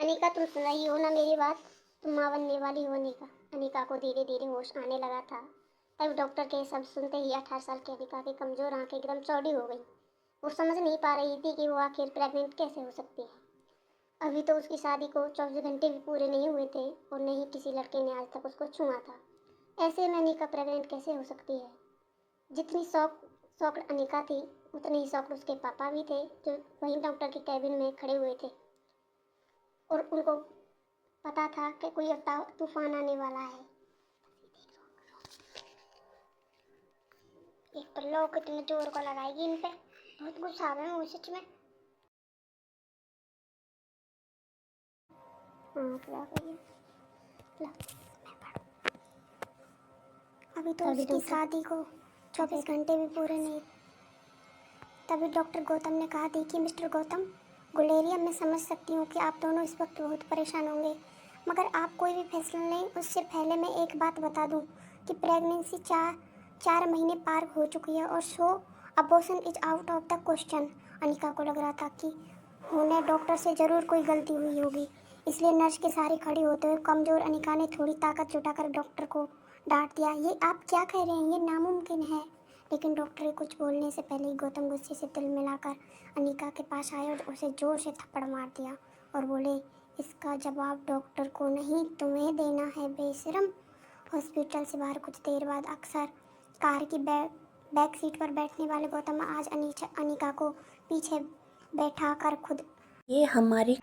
अनिका, तुम सुन रही हो ना मेरी बात? तुम माँ बनने वाली हो अनिका। अनिका को धीरे धीरे होश आने लगा था। तब डॉक्टर के शब्द सुनते ही 18 साल की अनिका की कमजोर आंखें एकदम चौड़ी हो गई। वो समझ नहीं पा रही थी कि वो आखिर प्रेग्नेंट कैसे हो सकती है। अभी तो उसकी शादी को 24 घंटे भी पूरे नहीं हुए थे और न ही किसी लड़के ने आज तक उसको छुआ था। ऐसे में अनिका प्रेग्नेंट कैसे हो सकती है? जितनी शॉक्ड अनिका थी, उतने ही शॉक्ड उसके पापा भी थे, जो वहीं डॉक्टर के कैबिन में खड़े हुए थे। और उनको पता था कि कोई तूफान आने वाला है। एक तो लोग कितने जोर को लगाएगी इन पे। बहुत गुस्सा आ रहा है सच में। अभी तो उसकी शादी को 24 घंटे भी पूरे नहीं। तभी डॉक्टर गौतम ने कहा थी कि मिस्टर गौतम गुलेरिया, मैं समझ सकती हूँ कि आप दोनों इस वक्त बहुत परेशान होंगे, मगर आप कोई भी फैसला लें उससे पहले मैं एक बात बता दूँ कि प्रेगनेंसी 4 महीने पार हो चुकी है और so abortion is out of the question. Anika को लग रहा था कि उन्हें डॉक्टर से ज़रूर कोई गलती हुई होगी, इसलिए नर्स के सहारे खड़ी होते हुए कमज़ोर अनिका ने थोड़ी ताकत जुटाकर डॉक्टर को डांट दिया। ये आप क्या कह रहे हैं? ये नामुमकिन है। लेकिन डॉक्टर के कुछ बोलने से पहले ही गौतम गुस्से से तिल मिलाकर अनिका के पास आए और उसे जोर से थप्पड़ मार दिया और बोले, इसका जवाब डॉक्टर को नहीं तुम्हें देना है बेशरम। हॉस्पिटल से बाहर कुछ देर बाद अक्सर कार की बैक सीट पर बैठने वाले गौतम आज अनिका को पीछे बैठा कर खुद ये हमारी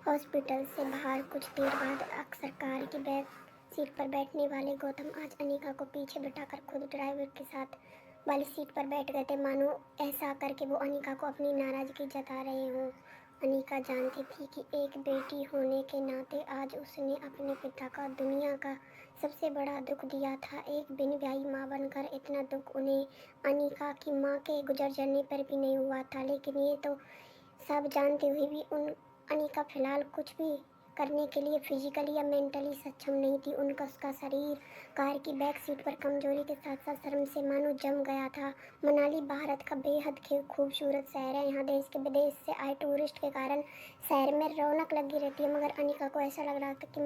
हॉस्पिटल से बाहर कुछ देर बाद अक्सर कार की बैक सीट पर बैठने वाले गौतम आज अनिका को पीछे बिठाकर खुद ड्राइवर के साथ वाली सीट पर बैठ गए थे, मानो ऐसा करके वो अनिका को अपनी नाराज़गी जता रहे हों। अनिका जानती थी कि एक बेटी होने के नाते आज उसने अपने पिता का दुनिया का सबसे बड़ा दुख दिया था। एक बिन ब्याही माँ बनकर इतना दुख उन्हें अनिका की माँ के गुजर जाने पर भी नहीं हुआ था, लेकिन ये तो सब जानते हुए भी अनिका फिलहाल कुछ भी करने के लिए फिजिकली या मेंटली सक्षम नहीं थी। उसका शरीर कार की बैक सीट पर कमजोरी के साथ साथ शर्म से मानो जम गया था। मनाली भारत का बेहद खूबसूरत शहर है। यहाँ देश के विदेश से आए टूरिस्ट के कारण शहर में रौनक लगी रहती है, मगर अनिका को ऐसा लग रहा था कि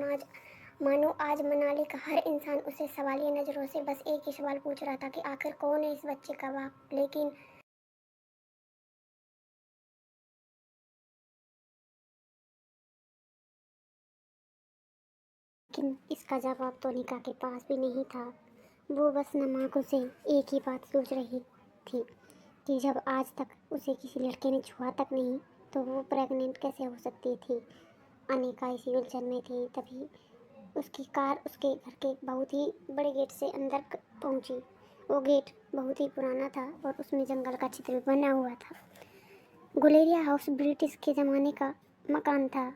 मानो आज मनाली का हर इंसान उसे सवालिया नज़रों से बस एक ही सवाल पूछ रहा था कि आखिर कौन है इस बच्चे का बाप। लेकिन इसका जवाब तो अनिका के पास भी नहीं था। वो बस नमाकों से एक ही बात सोच रही थी कि जब आज तक उसे किसी लड़के ने छुआ तक नहीं, तो वो प्रेग्नेंट कैसे हो सकती थी। अनिका इसी उलझन में थी, तभी उसकी कार उसके घर के बहुत ही बड़े गेट से अंदर पहुंची। वो गेट बहुत ही पुराना था और उसमें जंगल का चित्र भी बना हुआ था। गुलेरिया हाउस ब्रिटिश के ज़माने का मकान था।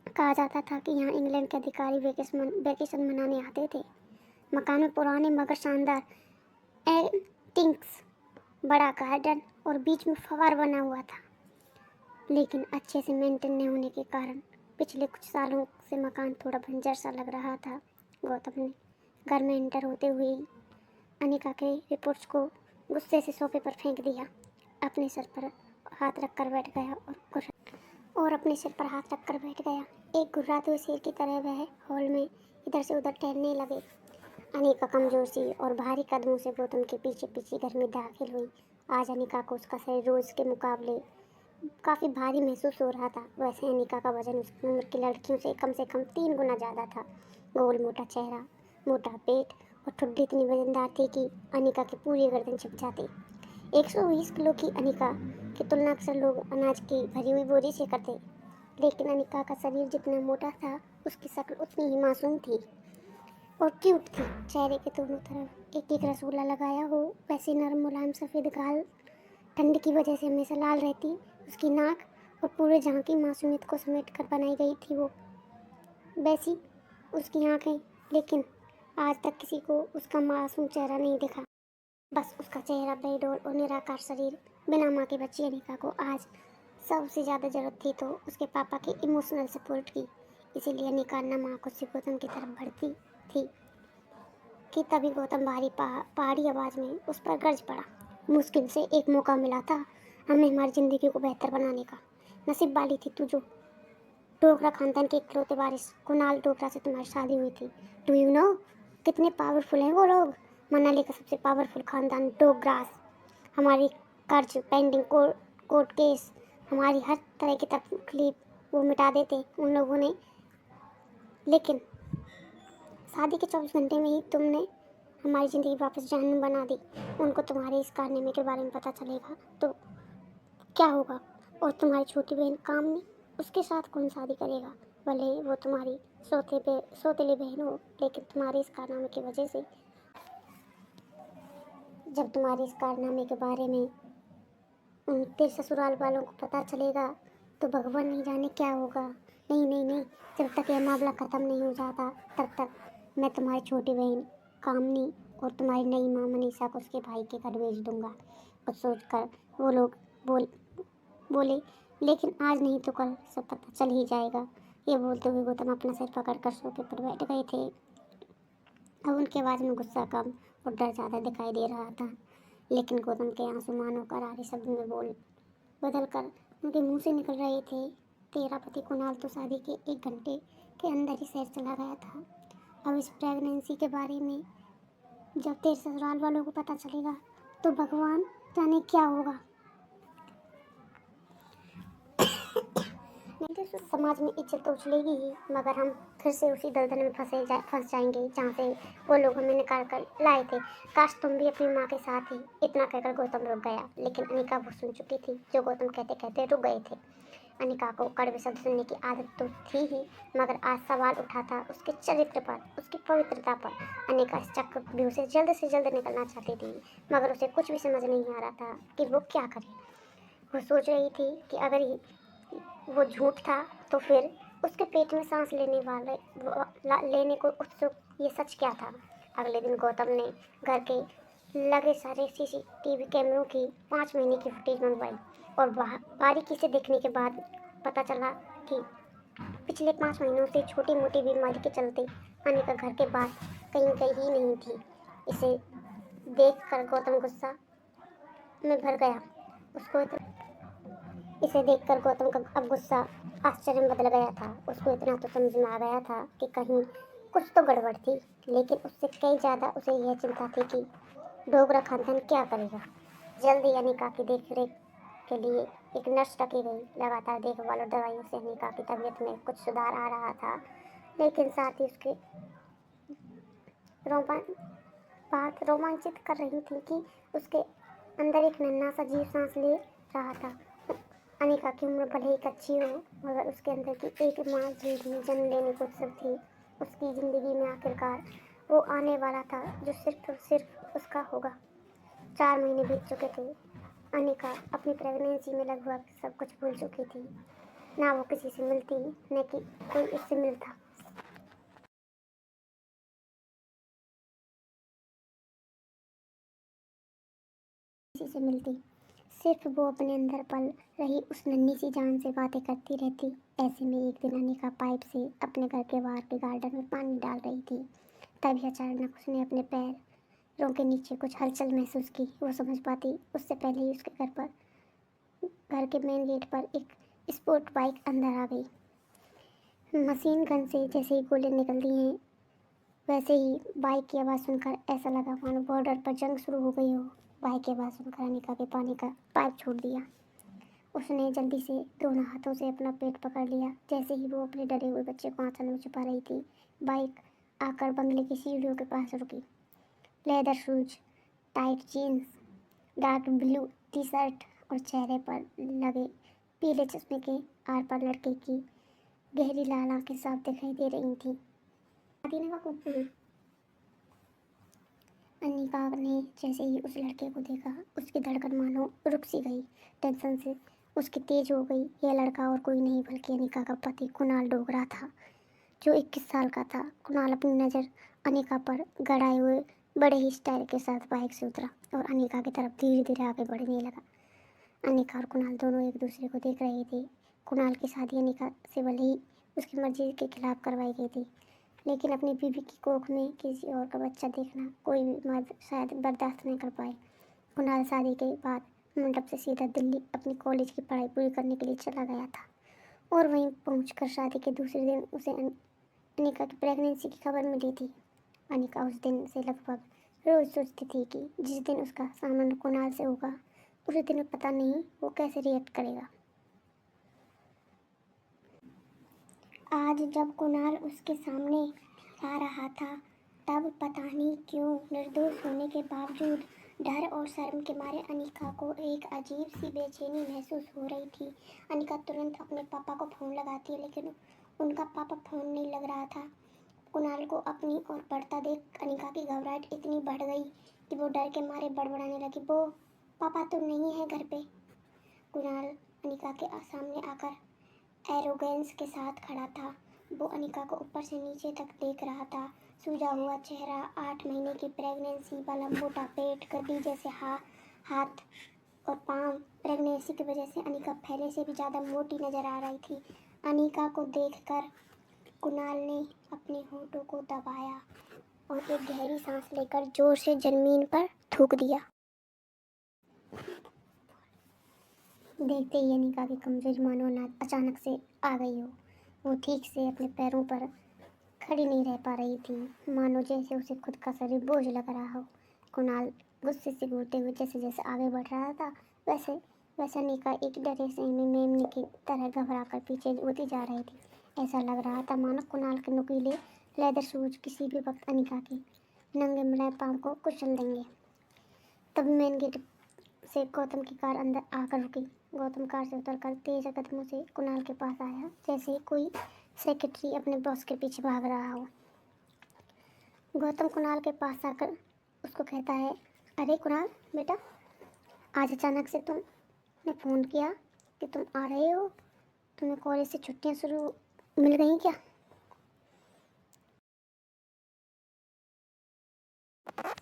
कहा जाता था कि यहाँ इंग्लैंड के अधिकारी वेकेशन मनाने आते थे। मकान में पुराने मगर शानदार एंटिक्स, बड़ा गार्डन और बीच में फव्वारा बना हुआ था, लेकिन अच्छे से मेंटेन नहीं होने के कारण पिछले कुछ सालों से मकान थोड़ा बंजर सा लग रहा था। गौतम ने घर में एंटर होते हुए अनिका के रिपोर्ट्स को गुस्से से सोफे पर फेंक दिया, अपने सर पर हाथ रखकर बैठ गया और अपने सिर पर हाथ रखकर बैठ गया। एक गुर्राते हुए शेर की तरह वह हॉल में इधर से उधर टहलने लगे। अनिका कमजोर सी और भारी कदमों से गौतम के पीछे पीछे घर में दाखिल हुई। आज अनिका को उसका शरीर रोज के मुकाबले काफ़ी भारी महसूस हो रहा था। वैसे अनिका का वजन उसकी उम्र की लड़कियों से कम 3 गुना ज़्यादा था। गोल मोटा चेहरा, मोटा पेट और ठुड्डी इतनी वजनदार थी कि अनिका की पूरी गर्दन छिप जाती। 120 किलो की अनिका की तुलना अक्सर लोग अनाज की भरी हुई बोरी से करते, लेकिन अनिका का शरीर जितना मोटा था, उसकी शक्ल उतनी ही मासूम थी और क्यूट थी। चेहरे के दोनों तरफ एक एक रसगुल्ला लगाया हो वैसे नरम मुलायम सफ़ेद गाल ठंड की वजह से हमेशा लाल रहती। उसकी नाक और पूरे जहाँ की मासूमियत को समेट कर बनाई गई थी वो वैसी उसकी आँखें, लेकिन आज तक किसी को उसका मासूम चेहरा नहीं दिखा। बस उसका चेहरा बेडौल और निराकार शरीर। बिना माँ की बच्ची अनिका को आज सबसे ज़्यादा ज़रूरत थी तो उसके पापा की इमोशनल सपोर्ट की। इसीलिए अनिका नम आंखों से गौतम की तरफ बढ़ती थी कि तभी गौतम भारी पहाड़ी आवाज़ में उस पर गरज पड़ा। मुश्किल से एक मौका मिला था हमें हमारी ज़िंदगी को बेहतर बनाने का। नसीब वाली थी तू जो डोगरा खानदान के इकलौते वारिस कुणाल डोगरा से तुम्हारी शादी हुई थी। डू यू नो कितने पावरफुल हैं वो लोग? मनाली का सबसे पावरफुल खानदान डोगरास। हमारी कर्ज पेंडिंग कोर्ट केस, हमारी हर तरह की तकलीफ वो मिटा देते उन लोगों ने। लेकिन शादी के 24 घंटे में ही तुमने हमारी ज़िंदगी वापस जहन्नुम बना दी। उनको तुम्हारे इस कारनामे के बारे में पता चलेगा तो क्या होगा? और तुम्हारी छोटी बहन कामनी, उसके साथ कौन शादी करेगा? भले ही वो तुम्हारी सौतेली बहन हो, लेकिन तुम्हारे इस कारनामे की वजह से जब तुम्हारे इस कारनामे के बारे में तेरे ससुराल वालों को पता चलेगा तो भगवान नहीं जाने क्या होगा। नहीं नहीं नहीं, जब तक यह मामला ख़त्म नहीं हो जाता तब तक मैं तुम्हारी छोटी बहन कामनी और तुम्हारी नई माँ मनीषा को उसके भाई के घर भेज दूंगा। कुछ सोचकर वो लोग बोले, लेकिन आज नहीं तो कल सब पता चल ही जाएगा। ये बोलते हुए गौतम अपना सिर पकड़कर सोफे पर बैठ गए थे। अब उनकी आवाज़ में गुस्सा कम और डर ज़्यादा दिखाई दे रहा था। लेकिन गौतम के आंसू मानो करारे शब्द में बदल कर उनके मुंह से निकल रहे थे। तेरा पति कुणाल तो शादी के 1 घंटे के अंदर ही शहर चला गया था। अब इस प्रेगनेंसी के बारे में जब तेरे ससुराल वालों को पता चलेगा तो भगवान जाने क्या होगा। नहीं तो समाज में इज्जत तो उछलेगी ही, मगर हम फिर से उसी दलदल में फंस जाएंगे जहाँ से वो लोग हमें निकाल कर लाए थे। काश तुम भी अपनी माँ के साथ ही। इतना कहकर गौतम रुक गया, लेकिन अनिका वो सुन चुकी थी जो गौतम कहते कहते रुक गए थे। अनिका को कड़वे शब्द सुनने की आदत तो थी ही, मगर आज सवाल उठा था उसके चरित्र पर, उसकी पवित्रता पर। अनिका इस चक्रव्यूह से जल्द निकलना चाहती थी, मगर उसे कुछ भी समझ नहीं आ रहा था कि वो क्या करे। वो सोच रही थी कि अगर वो झूठ था तो फिर उसके पेट में सांस लेने को उत्सुक ये सच क्या था। अगले दिन गौतम ने घर के लगे सारे सीसीटीवी कैमरों की 5 महीने की फुटेज मंगवाई और बारीकी से देखने के बाद पता चला कि पिछले 5 महीनों से छोटी मोटी बीमारी के चलते अनिका घर के बाहर कहीं गई ही नहीं थी। इसे देखकर गौतम गुस्सा में भर गया। इसे देखकर गौतम का अब गुस्सा आश्चर्य में बदल गया था। उसको इतना तो समझ में आ गया था कि कहीं कुछ तो गड़बड़ थी, लेकिन उससे कई ज़्यादा उसे यह चिंता थी कि डोगरा खानदान क्या करेगा। जल्दी अनिका की देखरेख के लिए एक नर्स रखी गई। लगातार देखभाल और दवाइयों से अनिका की तबीयत में कुछ सुधार आ रहा था, लेकिन साथ ही उसके बात रोमांचित कर रही थी कि उसके अंदर एक नन्हा सा जीव सांस ले रहा था। अनिका की उम्र भले ही कच्ची हो, मगर उसके अंदर की एक माँ जिंदगी जन्म लेने को उत्सुक थी। उसकी ज़िंदगी में आखिरकार वो आने वाला था जो सिर्फ और सिर्फ उसका होगा। 4 महीने बीत चुके थे। अनिका अपनी प्रेगनेंसी में लगभग सब कुछ भूल चुकी थी। ना वो किसी से मिलती, न कि कोई उससे मिलता। किसी से मिलती, सिर्फ वो अपने अंदर पल रही उस नन्ही सी जान से बातें करती रहती। ऐसे में एक दिन अनिका पाइप से अपने घर के बाहर के गार्डन में पानी डाल रही थी। तभी अचानक उसने अपने पैरों के नीचे कुछ हलचल महसूस की। वो समझ पाती उससे पहले ही उसके घर के मेन गेट पर एक स्पोर्ट बाइक अंदर आ गई। मशीन गन से जैसे ही गोले निकलती हैं, वैसे ही बाइक की आवाज़ सुनकर ऐसा लगा मानो बॉर्डर पर जंग शुरू हो गई हो। बाइक की आवाज़ सुनकर अनिका के पानी का पाइप छोड़ दिया। उसने जल्दी से दोनों हाथों से अपना पेट पकड़ लिया। जैसे ही वो अपने डरे हुए बच्चे को आंचल में छुपा रही थी, बाइक आकर बंगले की सीढ़ियों के पास रुकी। Leather shoes, tight jeans, dark blue T shirt और चेहरे पर लगे पीले चश्मे के आर पर लड़के की गहरी लाल आंखें साफ दिखाई दे रही थी। अनिका ने जैसे ही उस लड़के को देखा, उसकी धड़कन मानो रुक सी गई। टेंशन से उसकी तेज हो गई। यह लड़का और कोई नहीं बल्कि अनिका का पति कुणाल डोगरा था, जो 21 साल का था। कुणाल अपनी नज़र अनिका पर गड़ाए हुए बड़े ही स्टाइल के साथ बाइक से उतरा और अनिका की तरफ धीरे धीरे आगे बढ़ने लगा। अनिका और कुणाल दोनों एक दूसरे को देख रहे थे। कुणाल की शादी अनिका से भले ही उसकी मर्जी के खिलाफ करवाई गई थी, लेकिन अपनी बीवी की कोख में किसी और का बच्चा देखना कोई भी मर्द शायद बर्दाश्त नहीं कर पाए। कुणाल शादी के बाद मंडप से सीधा दिल्ली अपनी कॉलेज की पढ़ाई पूरी करने के लिए चला गया था। और वहीं पहुंचकर शादी के दूसरे दिन उसे अनिका की प्रेगनेंसी की खबर मिली थी। अनिका उस दिन से लगभग रोज सोचती थी कि जिस दिन उसका सामना कुणाल से होगा उस दिन पता नहीं वो कैसे रिएक्ट करेगा। आज जब कुणाल उसके सामने आ रहा था तब पता नहीं क्यों निर्दोष होने के बावजूद डर और शर्म के मारे अनिका को एक अजीब सी बेचैनी महसूस हो रही थी। अनिका तुरंत अपने पापा को फ़ोन लगाती लेकिन उनका पापा फ़ोन नहीं लग रहा था। कुणाल को अपनी ओर बढ़ता देख अनिका की घबराहट इतनी बढ़ गई कि वो डर के मारे बड़बड़ाने लगी, वो पापा तो नहीं है घर पे। कुणाल अनिका के सामने आकर एरोगेंस के साथ खड़ा था। वो अनिका को ऊपर से नीचे तक देख रहा था। सूजा हुआ चेहरा, 8 महीने की प्रेगनेंसी वाला मोटा पेट, गद्दी जैसे हाथ और पाँव। प्रेगनेंसी की वजह से अनिका पहले से भी ज़्यादा मोटी नजर आ रही थी। अनिका को देखकर कुणाल ने अपने होठों को दबाया और एक गहरी सांस लेकर जोर से जमीन पर थूक दिया। देखते ही अनिका की कमजोरी मानो अचानक से आ गई हो। वो ठीक से अपने पैरों पर खड़ी नहीं रह पा रही थी, मानो जैसे उसे खुद का शरीर बोझ लग रहा हो। कुणाल गुस्से से घूरते हुए जैसे जैसे आगे बढ़ रहा था वैसे वैसे अनिका एक डरे से मेमने की तरह घबरा कर पीछे होती जा रही थी। ऐसा लग रहा था मानो कुणाल के नुकीले लेदर शूज किसी भी वक्त अनिका के नंगे मुलायम पाँव को कुचल देंगे। तब मेन गेट से गौतम की कार अंदर आकर रुकी। गौतम कार से उतरकर तेज कदमों से कुणाल के पास आया, जैसे कोई सेक्रेटरी अपने बॉस के पीछे भाग रहा हो। गौतम कुणाल के पास आकर उसको कहता है, अरे कुणाल बेटा, आज अचानक से तुमने फ़ोन किया कि तुम आ रहे हो। तुम्हें कॉलेज से छुट्टियां शुरू मिल गई क्या?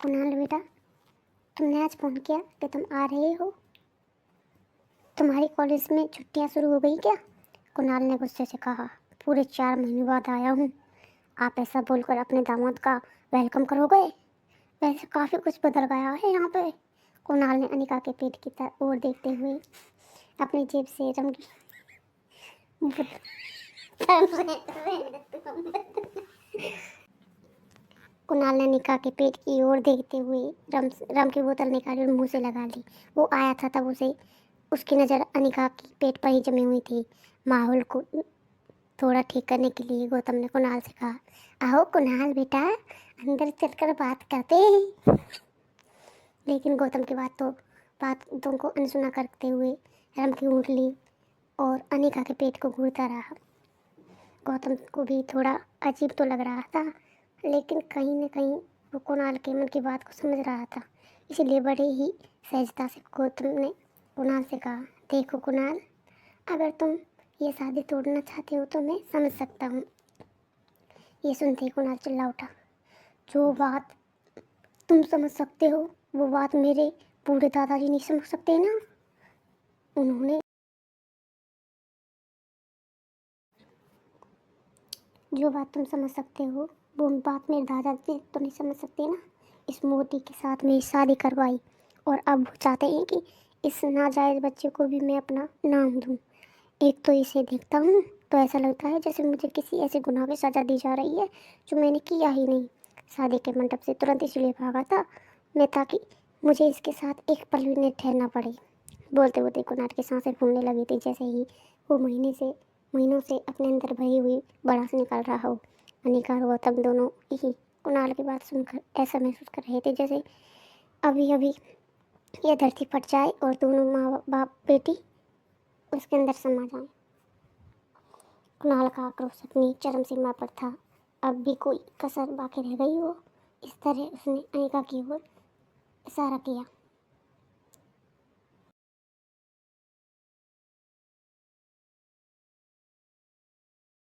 कुणाल बेटा, तुमने आज फ़ोन किया कि तुम आ रहे हो। तुम्हारी कॉलेज में छुट्टियां शुरू हो गई क्या? कुणाल ने गुस्से से कहा, पूरे 4 महीने बाद आया हूँ, आप ऐसा बोलकर अपने दामाद का वेलकम करोगे? वैसे काफ़ी कुछ बदल गया है यहाँ पे। कुणाल ने अनिका के पेट की तरफ ओर देखते हुए अपनी जेब से कुणाल ने अनिका के पेट की ओर देखते हुए रम की बोतल निकाली और मुंह से लगा ली। वो आया था तब उसकी नज़र अनिका की पेट पर ही जमी हुई थी। माहौल को थोड़ा ठीक करने के लिए गौतम ने कुणाल से कहा, आओ कुणाल बेटा, अंदर चलकर बात करते हैं। लेकिन गौतम की बातों को अनसुना करते हुए रम की उंगली और अनिका के पेट को घूरता रहा। गौतम को भी थोड़ा अजीब तो लग रहा था, लेकिन कहीं न कहीं वो कुणाल के मन की बात को समझ रहा था। इसलिए बड़े ही सहजता से गौतम ने कुणाल से कहा, देखो कुणाल, अगर तुम ये शादी तोड़ना चाहते हो तो मैं समझ सकता हूँ। ये सुनते ही कुणाल चिल्ला उठा, जो बात तुम समझ सकते हो वो बात मेरे बूढ़े दादाजी नहीं समझ सकते ना। उन्होंने जो बात तुम समझ सकते हो वो बात मेरे दादाजी तो नहीं समझ सकते ना। इस मोटी के साथ मेरी शादी करवाई और अब वो चाहते हैं कि इस नाजायज़ बच्चे को भी मैं अपना नाम दूँ। एक तो इसे देखता हूँ तो ऐसा लगता है जैसे मुझे किसी ऐसे गुनाह की सज़ा दी जा रही है जो मैंने किया ही नहीं। शादी के मंडप से तुरंत इसलिए भागा था मैं ताकि मुझे इसके साथ एक पल भी नहीं ठहरना पड़े। बोलते बोलते कुणाल की सांसें फूलने लगी थी, जैसे ही वो महीनों से अपने अंदर भरी हुई भड़ास निकाल रहा हो। अनिका और गौतम दोनों ही कुणाल की बात सुनकर ऐसा महसूस कर रहे थे जैसे अभी अभी यह धरती फट जाए और दोनों माँ बाप बेटी उसके अंदर समा जाए। कुणाल का आक्रोश अपनी चरम सीमा पर था। अब भी कोई कसर बाकी रह गई हो, इस तरह उसने अनिका की ओर इशारा किया।